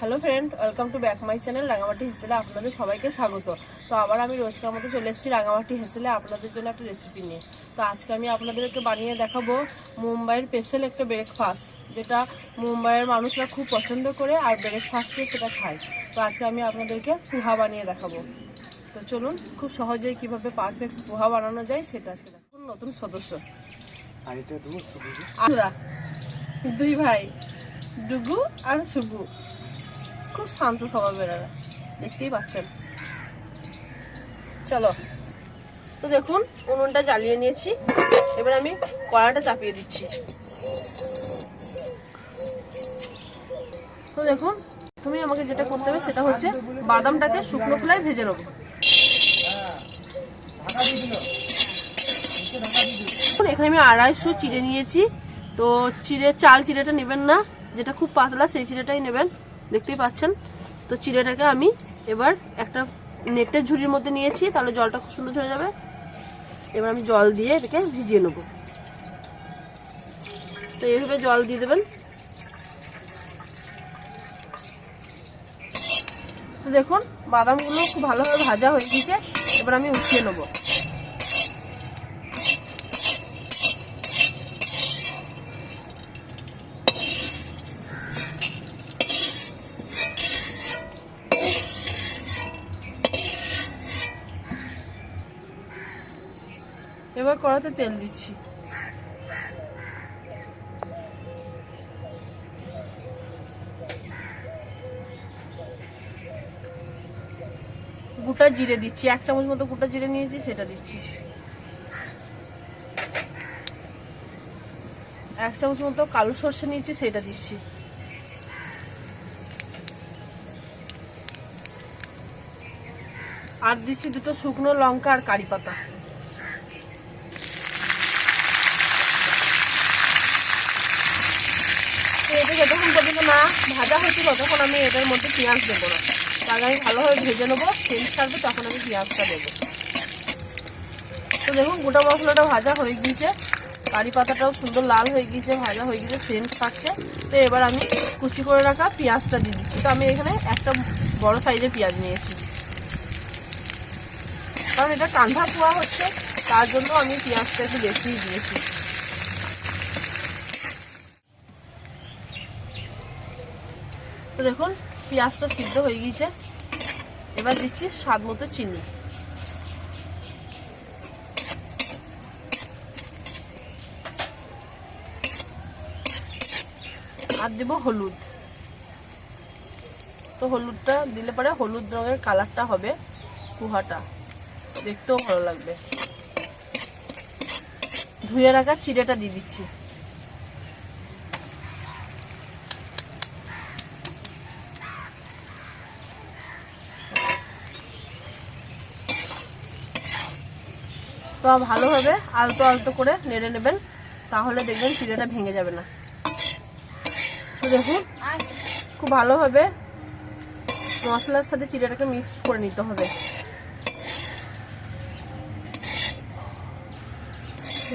Hello friend, welcome to back my channel Rangamati হেসেলে আপনাদের সবাইকে স্বাগত। তো আবার আমি রোজকার মতো চলে এসেছি রাঙামাটি হেসেলে আপনাদের জন্য একটা রেসিপি নিয়ে। তো আজকে আমি আপনাদেরকে বানিয়ে দেখাবো মুম্বাইয়ের স্পেশাল একটা ব্রেকফাস্ট, যেটা মুম্বাইয়ের মানুষরা খুব পছন্দ করে আর ব্রেকফাস্টে সেটা খায়। তো আজকে আমি আপনাদেরকে পোহা বানিয়ে দেখাবো। তো চলুন, খুব সহজেই কিভাবে পারফেক্ট পোহা বানানো যায় সেটা আজকে দেখুন। নতুন সদস্য আমরা দুই ভাই, ডুগু আর সুগু, খুব শান্ত স্বভাবের এরা, দেখতেই পাচ্ছেন। চলো, তো দেখুন উনুনটা জ্বালিয়ে নিয়েছি। এবার আমি কড়াটা চাপিয়ে দিচ্ছি। তো দেখুন, তুমি আমাকে যেটা করতে হবে সেটা হচ্ছে বাদামটাকে শুকনো খোলায় ভেজে নেবো। এখানে আমি 250 চিড়ে নিয়েছি। তো চাল চিড়েটা নেবেন না, যেটা খুব পাতলা সেই চিড়েটাই নেবেন, দেখতেই পাচ্ছেন। তো চিড়েটাকে আমি এবার একটা নেটের ঝুড়ির মধ্যে নিয়েছি, তাহলে জলটা খুব সুন্দর ঝরে যাবে। এবার আমি জল দিয়ে এটাকে ভিজিয়ে নেব। তো এইভাবে জল দিয়ে দেবেন। তো দেখুন বাদামগুলো খুব ভালোভাবে ভাজা হয়ে গেছে। এবার আমি উঠিয়ে নেব। এবার কড়াতে তেল দিচ্ছি। গোটা জিরে দিচ্ছি, 1 চামচ মতো গোটা জিরে নিয়েছি, সেটা দিচ্ছি। 1 চামচ মতো কালো সর্ষে নিয়েছি, সেটা দিচ্ছি। আর দিচ্ছি 2টো শুকনো লঙ্কা আর কারি পাতা। এটা যতক্ষণ পর্যন্ত না ভাজা হচ্ছে ততক্ষণ আমি এটার মধ্যে পেঁয়াজ দেবো না। তাহলে আমি ভালোভাবে ভেজে নেবো, সেন্ট ছাড়বে তখন আমি পেঁয়াজটা দেবো। তো দেখুন গোটা মশলাটা ভাজা হয়ে গিয়েছে, কারি পাতাটাও সুন্দর লাল হয়ে গিয়েছে, ভাজা হয়ে গিয়েছে, সেন্ট থাকছে। তো এবার আমি কুচি করে রাখা পেঁয়াজটা দিয়ে দিচ্ছি। তো আমি এখানে একটা বড় সাইজের পেঁয়াজ নিয়েছি, কারণ এটা কাঁধা পোয়া হচ্ছে, তার জন্য আমি পেঁয়াজটা একটু বেশি দিয়েছি। তো দেখুন পেঁয়াজটা সিদ্ধ হয়ে গিয়েছে। এবার দিচ্ছি স্বাদ মতো চিনি, আর দেবো হলুদ। তো হলুদটা দিলে পরে হলুদ রঙের কালারটা হবে, পোহাটা দেখতেও ভালো লাগবে। ধুয়ে রাখা চিড়েটা দিয়ে দিচ্ছি। তো ভালোভাবে আলতো আলতো করে নেড়ে নেবেন, তাহলে দেখবেন চিড়েটা ভেঙে যাবে না। তো দেখুন খুব ভালোভাবে মশলার সাথে চিড়েটাকে মিক্স করে নিতে হবে।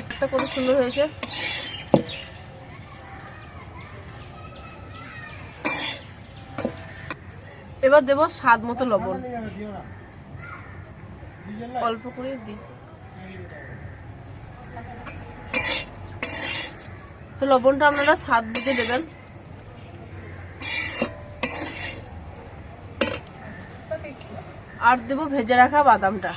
একটা কত সুন্দর হয়েছে। এবার দেবো স্বাদ মতো লবণ, অল্প করে দিই। তো লবণটা আপনারা স্বাদ বুঝে দেবেন। আর দেবো ভেজে রাখা বাদামটা।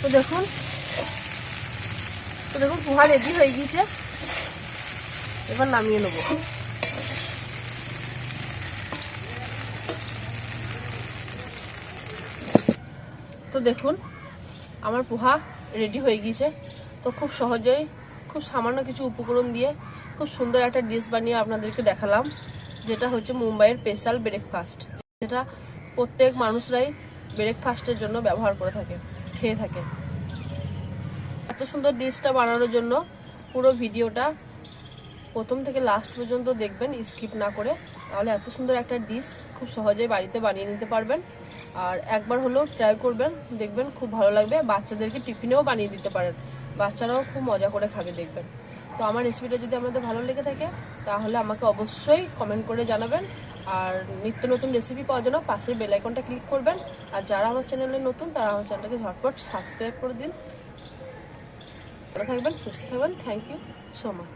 তো দেখুন পোহা রেডি হয়ে গিয়েছে। এবার নামিয়ে নেব। তো দেখুন আমার পোহা রেডি হয়ে গিয়েছে। তো খুব সহজেই, খুব সামান্য কিছু উপকরণ দিয়ে খুব সুন্দর একটা ডিশ বানিয়ে আপনাদেরকে দেখালাম, যেটা হচ্ছে মুম্বাইয়ের স্পেশাল ব্রেকফাস্ট, যেটা প্রত্যেক মানুষরাই ব্রেকফাস্টের জন্য ব্যবহার করে থাকে, খেয়ে থাকে। এত সুন্দর ডিশটা বানানোর জন্য পুরো ভিডিওটা প্রথম থেকে লাস্ট পর্যন্ত দেখবেন, স্কিপ না করে। তাহলে এত সুন্দর একটা ডিশ খুব সহজেই বাড়িতে বানিয়ে নিতে পারবেন। আর একবার হলেও ট্রাই করবেন, দেখবেন খুব ভালো লাগবে। বাচ্চাদেরকে টিফিনেও বানিয়ে দিতে পারেন, বাচ্চারাও খুব মজা করে খাবে দেখবেন। তো আমার রেসিপিটা যদি আপনাদের ভালো লেগে থাকে তাহলে আমাকে অবশ্যই কমেন্ট করে জানাবেন। আর নিত্য নতুন রেসিপি পাওয়ার জন্য পাশের বেল আইকনটা ক্লিক করবেন। আর যারা আমার চ্যানেলে নতুন তারা আমার চ্যানেলটাকে ঝটপট সাবস্ক্রাইব করে দিন। ভালো থাকবেন, সুস্থ থাকবেন। Thank you so much.